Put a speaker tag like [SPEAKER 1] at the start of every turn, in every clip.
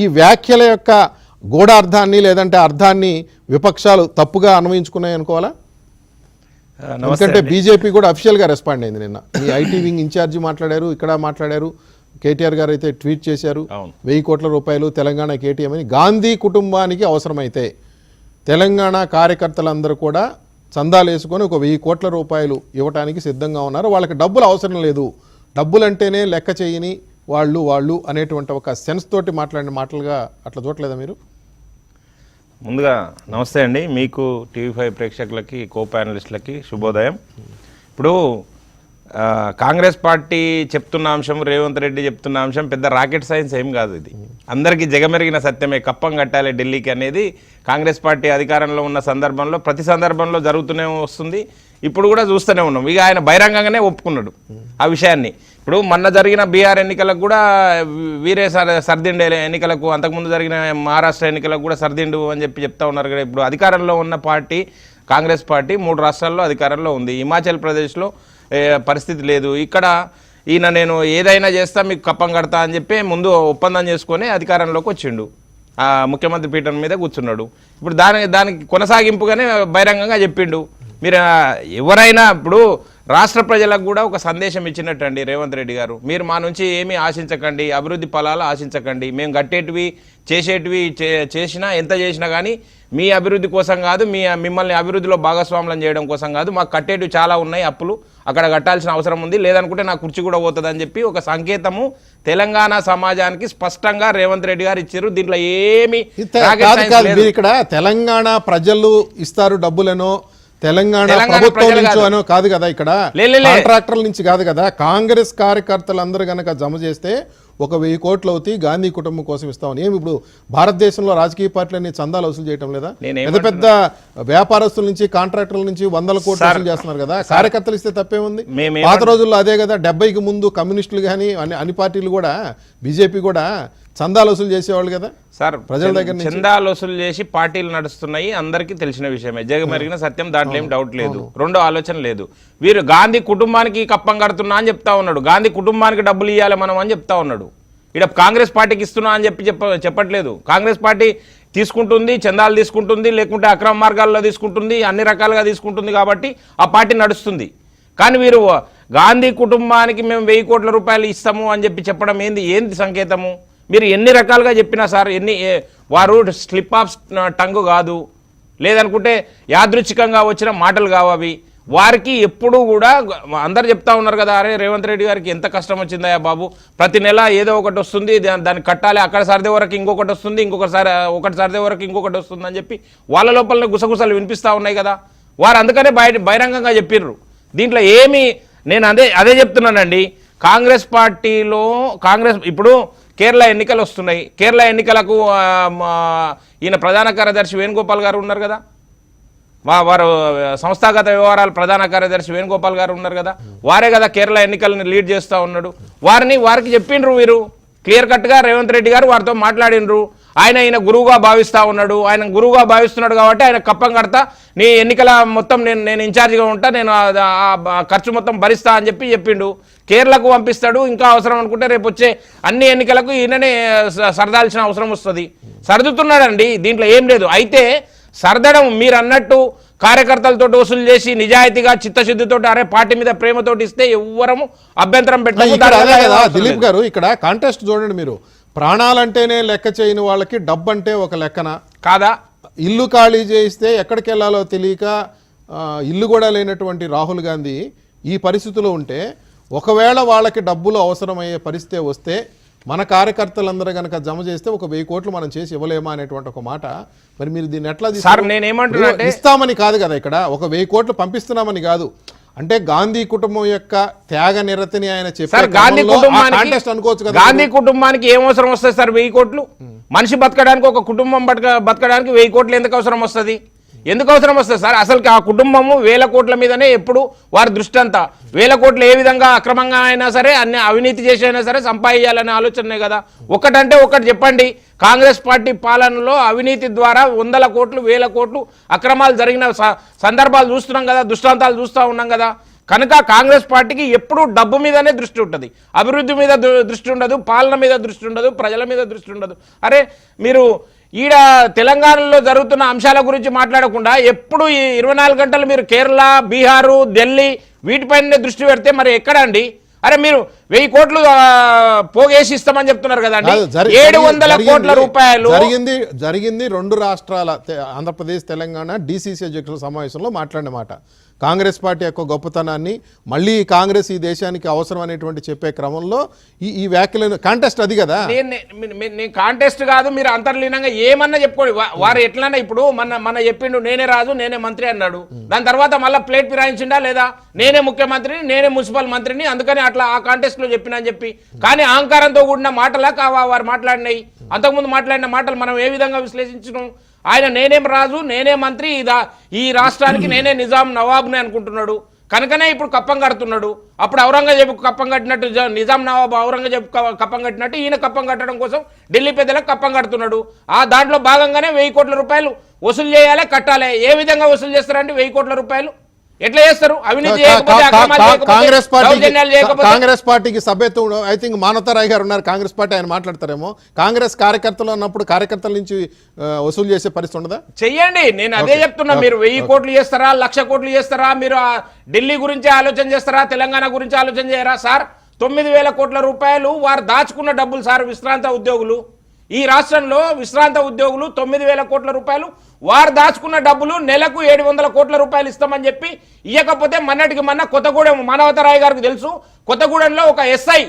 [SPEAKER 1] ఈ వ్యాఖ్యల యొక్క గూఢార్థాన్ని లేదంటే అర్థాన్ని విపక్షాలు తప్పుగా అన్వయించుకున్నాయి అనుకోవాలా? ఎందుకంటే బీజేపీ కూడా అఫీషియల్గా రెస్పాండ్ అయింది. నిన్న ఈ ఐటీ వింగ్ ఇన్ఛార్జి మాట్లాడారు, ఇక్కడ మాట్లాడారు, కేటీఆర్ గారు అయితే ట్వీట్ చేశారు. 1000 కోట్ల రూపాయలు తెలంగాణ కేటీఎం అని. గాంధీ కుటుంబానికి అవసరమైతే తెలంగాణ కార్యకర్తలందరూ కూడా చందాలు వేసుకొని ఒక 1000 కోట్ల రూపాయలు ఇవ్వడానికి సిద్ధంగా ఉన్నారు. వాళ్ళకి డబ్బులు అవసరం లేదు, డబ్బులంటేనే లెక్క చేయని వాళ్ళు అనేటువంటి ఒక సెన్స్ తోటి మాట్లాడిన మాటలుగా అట్లా చూడలేదా మీరు?
[SPEAKER 2] ముందుగా నమస్తే అండి, మీకు టీవీ5 ప్రేక్షకులకి, కో ప్యానలిస్టులకి శుభోదయం. ఇప్పుడు కాంగ్రెస్ పార్టీ చెప్తున్న అంశం, రేవంత్ రెడ్డి చెప్తున్న అంశం పెద్ద రాకెట్ సైన్స్ ఏం కాదు. ఇది అందరికీ జగమెరిగిన సత్యమే. కప్పం కట్టాలి ఢిల్లీకి అనేది కాంగ్రెస్ పార్టీ అధికారంలో ఉన్న సందర్భంలో ప్రతి సందర్భంలో జరుగుతూనే వస్తుంది. ఇప్పుడు కూడా చూస్తూనే ఉన్నాం. ఇక ఆయన బహిరంగంగానే ఒప్పుకున్నాడు ఆ విషయాన్ని. ఇప్పుడు మొన్న జరిగిన బీహార్ ఎన్నికలకు కూడా వీరే సర్దిండే ఎన్నికలకు, అంతకుముందు జరిగిన మహారాష్ట్ర ఎన్నికలకు కూడా సర్దిండు అని చెప్తా ఉన్నారు కదా. ఇప్పుడు అధికారంలో ఉన్న పార్టీ కాంగ్రెస్ పార్టీ 3 రాష్ట్రాల్లో అధికారంలో ఉంది. హిమాచల్ ప్రదేశ్లో పరిస్థితి లేదు. ఇక్కడ ఈయన నేను ఏదైనా చేస్తా, మీకు కప్పం కడతా అని చెప్పి ముందు ఒప్పందం చేసుకొని అధికారంలోకి వచ్చిండు. ముఖ్యమంత్రి పీఠం మీద కూర్చున్నాడు. ఇప్పుడు దానికి కొనసాగింపుగానే బహిరంగంగా చెప్పిండు. మీరు ఎవరైనా ఇప్పుడు రాష్ట్ర ప్రజలకు కూడా ఒక సందేశం ఇచ్చినట్టండి రేవంత్ రెడ్డి గారు. మీరు మా నుంచి ఏమీ ఆశించకండి, అభివృద్ధి ఫలాలు ఆశించకండి. మేము కట్టేటివి చేసేటివి చేసినా ఎంత చేసినా కానీ మీ అభివృద్ధి కోసం కాదు, మిమ్మల్ని అభివృద్ధిలో భాగస్వాములను చేయడం కోసం కాదు. మాకు కట్టేటివి చాలా ఉన్నాయి, అప్పులు అక్కడ కట్టాల్సిన అవసరం ఉంది, లేదనుకుంటే నా కుర్చీ కూడా పోతుందని చెప్పి ఒక సంకేతము తెలంగాణ సమాజానికి స్పష్టంగా రేవంత్ రెడ్డి గారు ఇచ్చారు. దీంట్లో ఏమి
[SPEAKER 1] ఇక్కడ తెలంగాణ ప్రజలు ఇస్తారు డబ్బులను, తెలంగాణ ప్రభుత్వం నుంచి అనో కాదు కదా, ఇక్కడ కాంట్రాక్టర్ల నుంచి కాదు కదా. కాంగ్రెస్ కార్యకర్తలందరూ గనక జమ చేస్తే ఒక 1000 కోట్లు అవుతాయి, గాంధీ కుటుంబం కోసం ఇస్తామని. ఏమి ఇప్పుడు భారతదేశంలో రాజకీయ పార్టీలన్నీ చందాలు వసూలు చేయటం లేదా? పెద్ద పెద్ద వ్యాపారస్తుల నుంచి, కాంట్రాక్టర్ల నుంచి 100 కోట్లు వసూలు చేస్తున్నారు కదా. కార్యకర్తలు ఇస్తే తప్పేముంది? పాత రోజుల్లో అదే కదా. 70కి ముందు కమ్యూనిస్టులు కానీ అన్ని పార్టీలు కూడా, బీజేపీ కూడా చందాలు వసూలు చేసేవాళ్ళు కదా
[SPEAKER 2] సార్. ప్రజల దగ్గర చందాలు వసూలు చేసి పార్టీలు నడుస్తున్నాయి, అందరికీ తెలిసిన విషయమే, జగమెరిగిన సత్యం, దాంట్లో ఏం డౌట్ లేదు, రెండో ఆలోచన లేదు. వీరు గాంధీ కుటుంబానికి కప్పం కడుతున్నా అని చెప్తా ఉన్నాడు, గాంధీ కుటుంబానికి డబ్బులు ఇవ్వాలి మనం అని చెప్తా ఉన్నాడు. ఇక్కడ కాంగ్రెస్ పార్టీకి ఇస్తున్నా అని చెప్పట్లేదు. కాంగ్రెస్ పార్టీ తీసుకుంటుంది, చందాలు తీసుకుంటుంది, లేకుంటే అక్రమ మార్గాల్లో తీసుకుంటుంది, అన్ని రకాలుగా తీసుకుంటుంది, కాబట్టి ఆ పార్టీ నడుస్తుంది. కానీ వీరు గాంధీ కుటుంబానికి మేము 1000 కోట్ల రూపాయలు ఇస్తాము అని చెప్పడం ఏంది సంకేతము? మీరు ఎన్ని రకాలుగా చెప్పినా సార్, వారు స్లిప్ ఆఫ్ టంగ్ కాదు, లేదనుకుంటే యాదృచ్ఛికంగా వచ్చిన మాటలు కావవి. వారికి ఎప్పుడు కూడా అందరు చెప్తా ఉన్నారు కదా, అరే రేవంత్ రెడ్డి గారికి ఎంత కష్టం వచ్చిందయా బాబు, ప్రతి నెల ఏదో ఒకటి వస్తుంది, దాన్ని కట్టాలి, అక్కడ సర్దే వరకు ఇంకొకటి వస్తుంది, ఒకటి సర్దే వరకు ఇంకొకటి వస్తుంది అని చెప్పి వాళ్ళ లోపలనే గుసగుసలు వినిపిస్తూ ఉన్నాయి కదా. వారు అందుకనే బహిరంగంగా చెప్పిర్రు. దీంట్లో ఏమి, నేను అదే చెప్తున్నానండి. కాంగ్రెస్ పార్టీలో ఇప్పుడు కేరళ ఎన్నికలు వస్తున్నాయి. కేరళ ఎన్నికలకు ఈయన ప్రధాన కార్యదర్శి వేణుగోపాల్ గారు ఉన్నారు కదా, వారు సంస్థాగత వ్యవహారాల ప్రధాన కార్యదర్శి వేణుగోపాల్ గారు ఉన్నారు కదా, వారే కదా కేరళ ఎన్నికలను లీడ్ చేస్తూ ఉన్నాడు. వారికి చెప్పిండ్రు వీరు క్లియర్ కట్గా. రేవంత్ రెడ్డి గారు వారితో మాట్లాడినరు. ఆయన గురువుగా భావిస్తూ ఉన్నాడు. ఆయన గురువుగా భావిస్తున్నాడు కాబట్టి ఆయన కప్పం కడతా, నీ ఎన్నికల మొత్తం నేను ఇన్ఛార్జిగా ఉంటా, నేను ఖర్చు మొత్తం భరిస్తా అని చెప్పిండు. కేరళకు పంపిస్తాడు. ఇంకా అవసరం అనుకుంటే రేపు వచ్చే అన్ని ఎన్నికలకు ఈయననే సర్దాల్సిన అవసరం వస్తుంది. సర్దుతున్నాడండి, దీంట్లో ఏం లేదు. అయితే సర్దడం మీరు అన్నట్టు కార్యకర్తలతో వసూలు చేసి నిజాయితీగా చిత్తశుద్ధితో, అరే పార్టీ మీద ప్రేమతోటి ఇస్తే ఎవ్వరము అభ్యంతరం పెట్టారు.
[SPEAKER 1] దిలీప్ గారు, ఇక్కడ కాంటెస్ట్ చూడండి, మీరు ప్రాణాలంటేనే లెక్క చేయని వాళ్ళకి డబ్బు అంటే ఒక లెక్కన
[SPEAKER 2] కాదా?
[SPEAKER 1] ఇల్లు ఖాళీ చేయిస్తే ఎక్కడికి వెళ్ళాలో తెలియక ఇల్లు కూడా లేనటువంటి రాహుల్ గాంధీ ఈ పరిస్థితిలో ఉంటే, ఒకవేళ వాళ్ళకి డబ్బులు అవసరమయ్యే పరిస్థితి వస్తే మన కార్యకర్తలందరూ కనుక జమ చేస్తే ఒక 1000 కోట్లు మనం చేసి ఇవ్వలేమా అనేటువంటి ఒక మాట. మరి మీరు దీన్ని ఎట్లా ఇస్తామని కాదు కదా, ఇక్కడ ఒక 1000 కోట్లు పంపిస్తున్నామని కాదు, అంటే గాంధీ కుటుంబం యొక్క త్యాగ నిరతిని ఆయన చెప్పారు.
[SPEAKER 2] గాంధీ కుటుంబానికి ఏం అవసరం వస్తుంది సార్ 1000 కోట్లు? మనిషి బతకడానికి, ఒక కుటుంబం బతకడానికి 1000 కోట్లు ఎందుకు అవసరం వస్తుంది? ఎందుకు అవసరం వస్తుంది సార్? అసలు ఆ కుటుంబము 1000 కోట్ల మీదనే ఎప్పుడు వారి దృష్టి అంతా. 1000 కోట్లు ఏ విధంగా అక్రమంగా అయినా సరే, అన్ని అవినీతి చేసి అయినా సరే సంపాదించాలనే ఆలోచనే కదా. ఒకటంటే ఒకటి చెప్పండి, కాంగ్రెస్ పార్టీ పాలనలో అవినీతి ద్వారా 100 కోట్లు 1000 కోట్లు అక్రమాలు జరిగిన సందర్భాలు చూస్తున్నాం కదా, దృష్టాంతాలు చూస్తూ ఉన్నాం కదా. కనుక కాంగ్రెస్ పార్టీకి ఎప్పుడూ డబ్బు మీదనే దృష్టి ఉంటుంది, అభివృద్ధి మీద దృష్టి ఉండదు, పాలన మీద దృష్టి ఉండదు, ప్రజల మీద దృష్టి ఉండదు. అరే మీరు ఈడ తెలంగాణలో జరుగుతున్న అంశాల గురించి మాట్లాడకుండా ఎప్పుడు ఈ 24 గంటలు మీరు కేరళ, బీహారు, ఢిల్లీ వీటిపైనే దృష్టి పెడితే మరి ఎక్కడ అండి? అరే మీరు 1000 కోట్లు పోగేసి ఇస్తామని చెప్తున్నారు కదండి, 700 కోట్ల రూపాయలు
[SPEAKER 1] జరిగింది 2 రాష్ట్రాల ఆంధ్రప్రదేశ్, తెలంగాణ డిసిసి అధ్యక్షుల సమావేశంలో మాట్లాడిన మాట. కాంగ్రెస్ పార్టీ యొక్క గొప్పతనాన్ని, మళ్ళీ కాంగ్రెస్ ఈ దేశానికి అవసరం అనేటువంటి చెప్పే క్రమంలో ఈ వ్యాఖ్యలను కాంటెస్ట్ అది కదా.
[SPEAKER 2] నేను కాంటెస్ట్ కాదు, మీరు అంతర్లీనంగా ఏమన్నా చెప్పుకోండి. వారు ఎట్లన్నా ఇప్పుడు మన చెప్పిండు నేనే రాజు నేనే మంత్రి అన్నాడు, దాని తర్వాత మళ్ళీ ప్లేట్ ఫిరాయించిండా లేదా, నేనే ముఖ్యమంత్రిని నేనే మున్సిపల్ మంత్రిని, అందుకని అట్లా ఆ కాంటెస్ట్ లో చెప్పినా అని చెప్పి. కానీ అహంకారంతో కూడిన మాటలా వారు మాట్లాడినాయి. అంతకుముందు మాట్లాడిన మాటలు మనం ఏ విధంగా విశ్లేషించడం? ఆయన నేనేం రాజు నేనే మంత్రి, ఈ రాష్ట్రానికి నేనే నిజాం నవాబ్ని అనుకుంటున్నాడు, కనుకనే ఇప్పుడు కప్పం కడుతున్నాడు. అప్పుడు ఔరంగజేబు కప్పం కట్టినట్టు, నిజాం నవాబు ఔరంగజేబు కప్పం కట్టినట్టు ఈయన కప్పం కట్టడం కోసం ఢిల్లీ పెద్దలకు కప్పం కడుతున్నాడు. ఆ దాంట్లో భాగంగానే 1000 కోట్ల రూపాయలు వసూలు చేయాలి, కట్టాలి. ఏ విధంగా వసూలు చేస్తారండి 1000 కోట్ల రూపాయలు? ఎట్లా చేస్తారు? అవినీతి
[SPEAKER 1] కాంగ్రెస్ పార్టీకి సభ్యత్వం, ఐ థింక్ మానవతారాయ్ గారు ఉన్నారు కాంగ్రెస్ పార్టీ, ఆయన మాట్లాడతారేమో. కాంగ్రెస్ కార్యకర్తలు అన్నప్పుడు కార్యకర్తల నుంచి వసూలు చేసే పరిస్థితి ఉండదా?
[SPEAKER 2] చెయ్యండి, నేను అదే చెప్తున్నా. మీరు 1000 కోట్లు చేస్తారా, 1,00,000 కోట్లు చేస్తారా? మీరు ఢిల్లీ గురించి ఆలోచన చేస్తారా, తెలంగాణ గురించి ఆలోచన చేయరా? సార్ 9,000 కోట్ల రూపాయలు వారు దాచుకున్న డబ్బులు సార్. విశ్రాంత ఉద్యోగులు, ఈ రాష్ట్రంలో విశ్రాంత ఉద్యోగులు 9,000 కోట్ల రూపాయలు వారు దాచుకున్న డబ్బులు నెలకు 700 కోట్ల రూపాయలు ఇస్తామని చెప్పి ఇవ్వకపోతే మొన్నటికి కొత్తగూడెం మానవతారాయ్ గారికి తెలుసు, కొత్తగూడెంలో ఒక ఎస్ఐ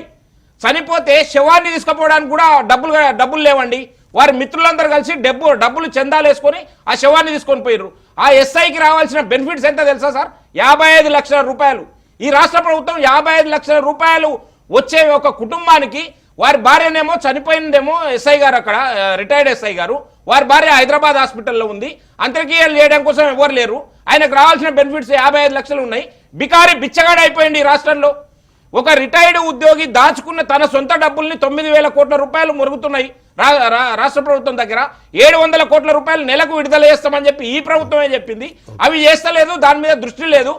[SPEAKER 2] చనిపోతే శవాన్ని తీసుకుపోవడానికి కూడా డబ్బులు లేవండి. వారి మిత్రులందరూ కలిసి డబ్బులు చందాలు వేసుకొని ఆ శవాన్ని తీసుకొని పోయారు. ఆ ఎస్ఐకి రావాల్సిన బెనిఫిట్స్ ఎంత తెలుసా సార్? 55 లక్షల రూపాయలు. ఈ రాష్ట్ర ప్రభుత్వం 55 లక్షల రూపాయలు వచ్చే ఒక కుటుంబానికి, వారి భార్యనేమో చనిపోయిందేమో ఎస్ఐ గారు, అక్కడ రిటైర్డ్ ఎస్ఐ గారు, వారి భార్య హైదరాబాద్ హాస్పిటల్లో ఉంది, అంత్యక్రియలు చేయడం కోసం ఎవరు లేరు. ఆయనకు రావాల్సిన బెనిఫిట్స్ 55 లక్షలు ఉన్నాయి. బిచ్చగాడు అయిపోయింది ఈ రాష్ట్రంలో. ఒక రిటైర్డ్ ఉద్యోగి దాచుకున్న తన సొంత డబ్బుల్ని 9,000 కోట్ల రూపాయలు మురుగుతున్నాయి రాష్ట్ర ప్రభుత్వం దగ్గర. 700 కోట్ల రూపాయలు నెలకు విడుదల చేస్తామని చెప్పి ఈ ప్రభుత్వమే చెప్పింది. అవి చేస్తలేదు, దాని మీద దృష్టి లేదు.